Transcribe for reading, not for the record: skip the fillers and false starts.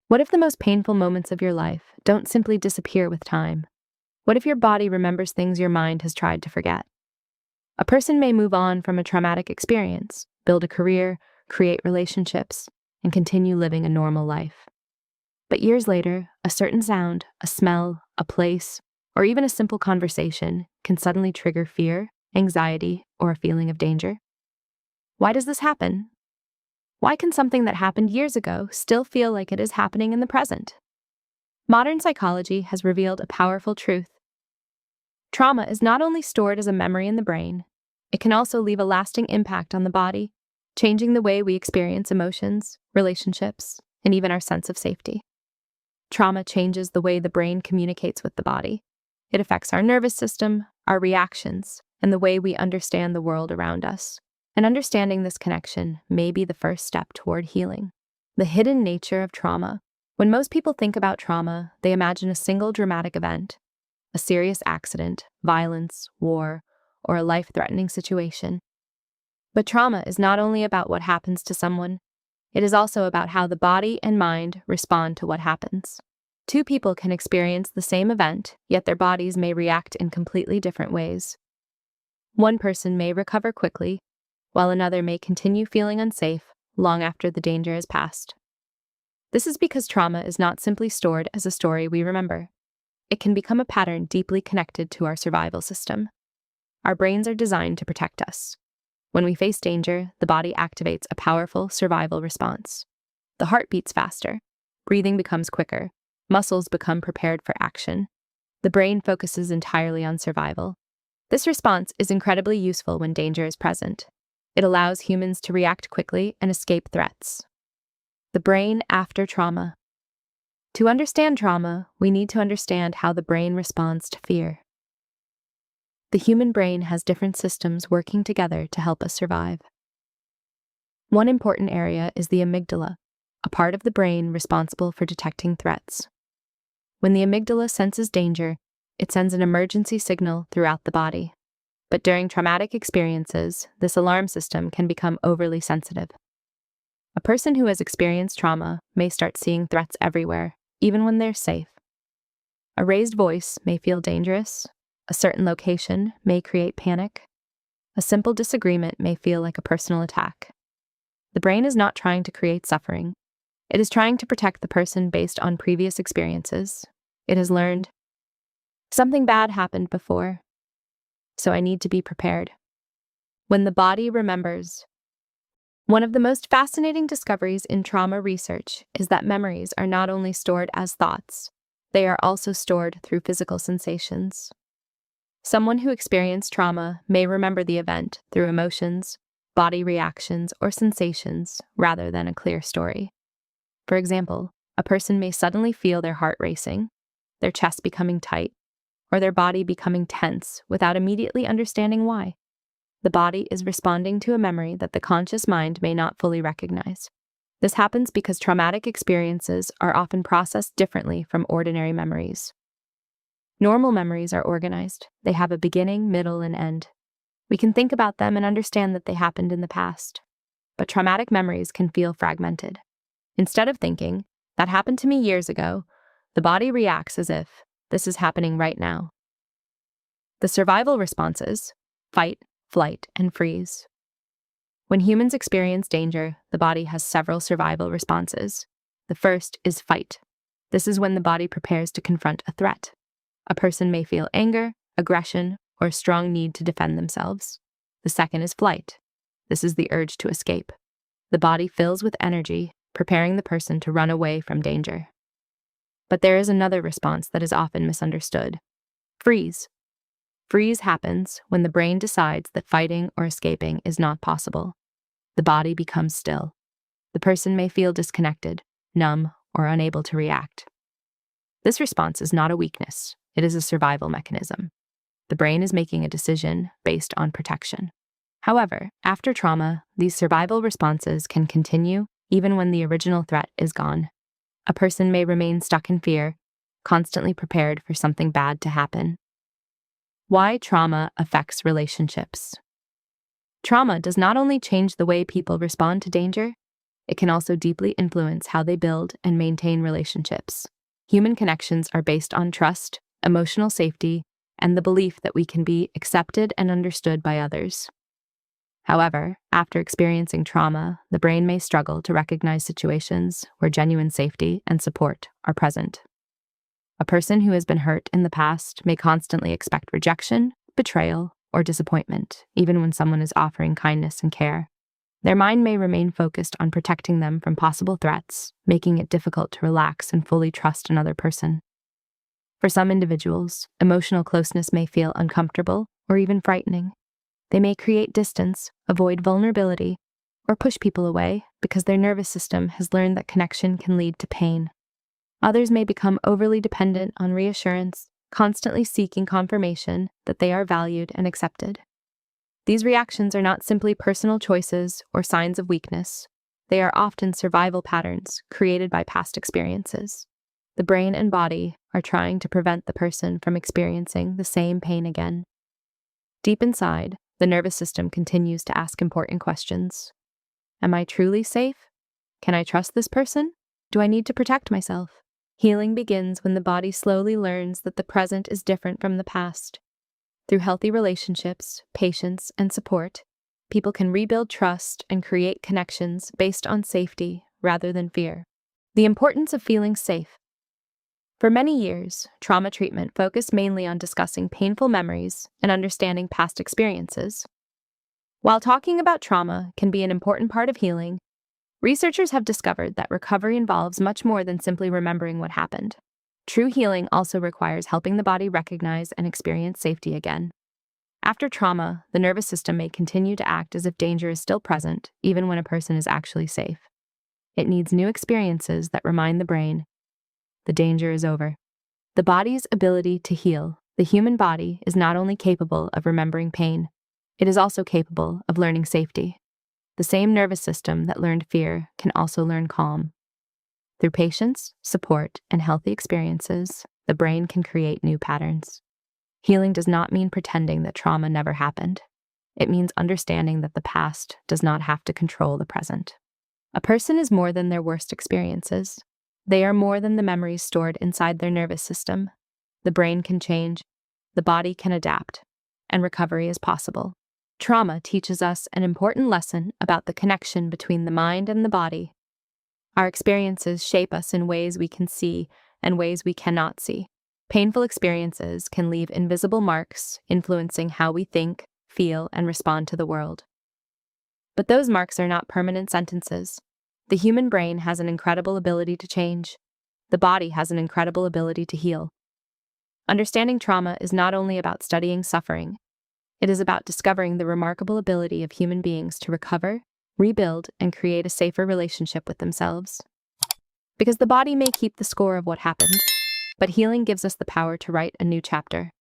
What if the most painful moments of your life don't simply disappear with time? What if your body remembers things your mind has tried to forget? A person may move on from a traumatic experience, build a career, create relationships, and continue living a normal life. But years later, a certain sound, a smell, a place, or even a simple conversation can suddenly trigger fear, anxiety, or a feeling of danger. Why does this happen? Why can something that happened years ago still feel like it is happening in the present? Modern psychology has revealed a powerful truth. Trauma is not only stored as a memory in the brain, it can also leave a lasting impact on the body, changing the way we experience emotions, relationships, and even our sense of safety. Trauma changes the way the brain communicates with the body. It affects our nervous system, our reactions, and the way we understand the world around us. And understanding this connection may be the first step toward healing. The hidden nature of trauma. When most people think about trauma, they imagine a single dramatic event, a serious accident, violence, war, or a life-threatening situation. But trauma is not only about what happens to someone, it is also about how the body and mind respond to what happens. Two people can experience the same event, yet their bodies may react in completely different ways. One person may recover quickly, while another may continue feeling unsafe long after the danger has passed. This is because trauma is not simply stored as a story we remember. It can become a pattern deeply connected to our survival system. Our brains are designed to protect us. When we face danger, the body activates a powerful survival response. The heart beats faster, breathing becomes quicker, muscles become prepared for action. The brain focuses entirely on survival. This response is incredibly useful when danger is present. It allows humans to react quickly and escape threats. The brain after trauma. To understand trauma, we need to understand how the brain responds to fear. The human brain has different systems working together to help us survive. One important area is the amygdala, a part of the brain responsible for detecting threats. When the amygdala senses danger, it sends an emergency signal throughout the body. But during traumatic experiences, this alarm system can become overly sensitive. A person who has experienced trauma may start seeing threats everywhere, even when they're safe. A raised voice may feel dangerous. A certain location may create panic. A simple disagreement may feel like a personal attack. The brain is not trying to create suffering. It is trying to protect the person based on previous experiences. It has learned, something bad happened before, so I need to be prepared. When the body remembers. One of the most fascinating discoveries in trauma research is that memories are not only stored as thoughts, they are also stored through physical sensations. Someone who experienced trauma may remember the event through emotions, body reactions, or sensations rather than a clear story. For example, a person may suddenly feel their heart racing, their chest becoming tight, or their body becoming tense without immediately understanding why. The body is responding to a memory that the conscious mind may not fully recognize. This happens because traumatic experiences are often processed differently from ordinary memories. Normal memories are organized. They have a beginning, middle, and end. We can think about them and understand that they happened in the past. But traumatic memories can feel fragmented. Instead of thinking, that happened to me years ago, the body reacts as if this is happening right now. The survival responses: fight, flight, and freeze. When humans experience danger, the body has several survival responses. The first is fight. This is when the body prepares to confront a threat. A person may feel anger, aggression, or a strong need to defend themselves. The second is flight. This is the urge to escape. The body fills with energy, preparing the person to run away from danger. But there is another response that is often misunderstood: freeze. Freeze happens when the brain decides that fighting or escaping is not possible. The body becomes still. The person may feel disconnected, numb, or unable to react. This response is not a weakness. It is a survival mechanism. The brain is making a decision based on protection. However, after trauma, these survival responses can continue even when the original threat is gone. A person may remain stuck in fear, constantly prepared for something bad to happen. Why trauma affects relationships. Trauma does not only change the way people respond to danger, it can also deeply influence how they build and maintain relationships. Human connections are based on trust, emotional safety, and the belief that we can be accepted and understood by others. However, after experiencing trauma, the brain may struggle to recognize situations where genuine safety and support are present. A person who has been hurt in the past may constantly expect rejection, betrayal, or disappointment, even when someone is offering kindness and care. Their mind may remain focused on protecting them from possible threats, making it difficult to relax and fully trust another person. For some individuals, emotional closeness may feel uncomfortable or even frightening. They may create distance, avoid vulnerability, or push people away because their nervous system has learned that connection can lead to pain. Others may become overly dependent on reassurance, constantly seeking confirmation that they are valued and accepted. These reactions are not simply personal choices or signs of weakness. They are often survival patterns created by past experiences. The brain and body are trying to prevent the person from experiencing the same pain again. Deep inside, the nervous system continues to ask important questions. Am I truly safe? Can I trust this person? Do I need to protect myself? Healing begins when the body slowly learns that the present is different from the past. Through healthy relationships, patience, and support, people can rebuild trust and create connections based on safety rather than fear. The importance of feeling safe. For many years, trauma treatment focused mainly on discussing painful memories and understanding past experiences. While talking about trauma can be an important part of healing, researchers have discovered that recovery involves much more than simply remembering what happened. True healing also requires helping the body recognize and experience safety again. After trauma, the nervous system may continue to act as if danger is still present, even when a person is actually safe. It needs new experiences that remind the brain the danger is over. The body's ability to heal. The human body is not only capable of remembering pain, it is also capable of learning safety. The same nervous system that learned fear can also learn calm. Through patience, support, and healthy experiences, the brain can create new patterns. Healing does not mean pretending that trauma never happened. It means understanding that the past does not have to control the present. A person is more than their worst experiences. They are more than the memories stored inside their nervous system. The brain can change, the body can adapt, and recovery is possible. Trauma teaches us an important lesson about the connection between the mind and the body. Our experiences shape us in ways we can see and ways we cannot see. Painful experiences can leave invisible marks, influencing how we think, feel, and respond to the world. But those marks are not permanent sentences. The human brain has an incredible ability to change. The body has an incredible ability to heal. Understanding trauma is not only about studying suffering, it is about discovering the remarkable ability of human beings to recover, rebuild, and create a safer relationship with themselves. Because the body may keep the score of what happened, but healing gives us the power to write a new chapter.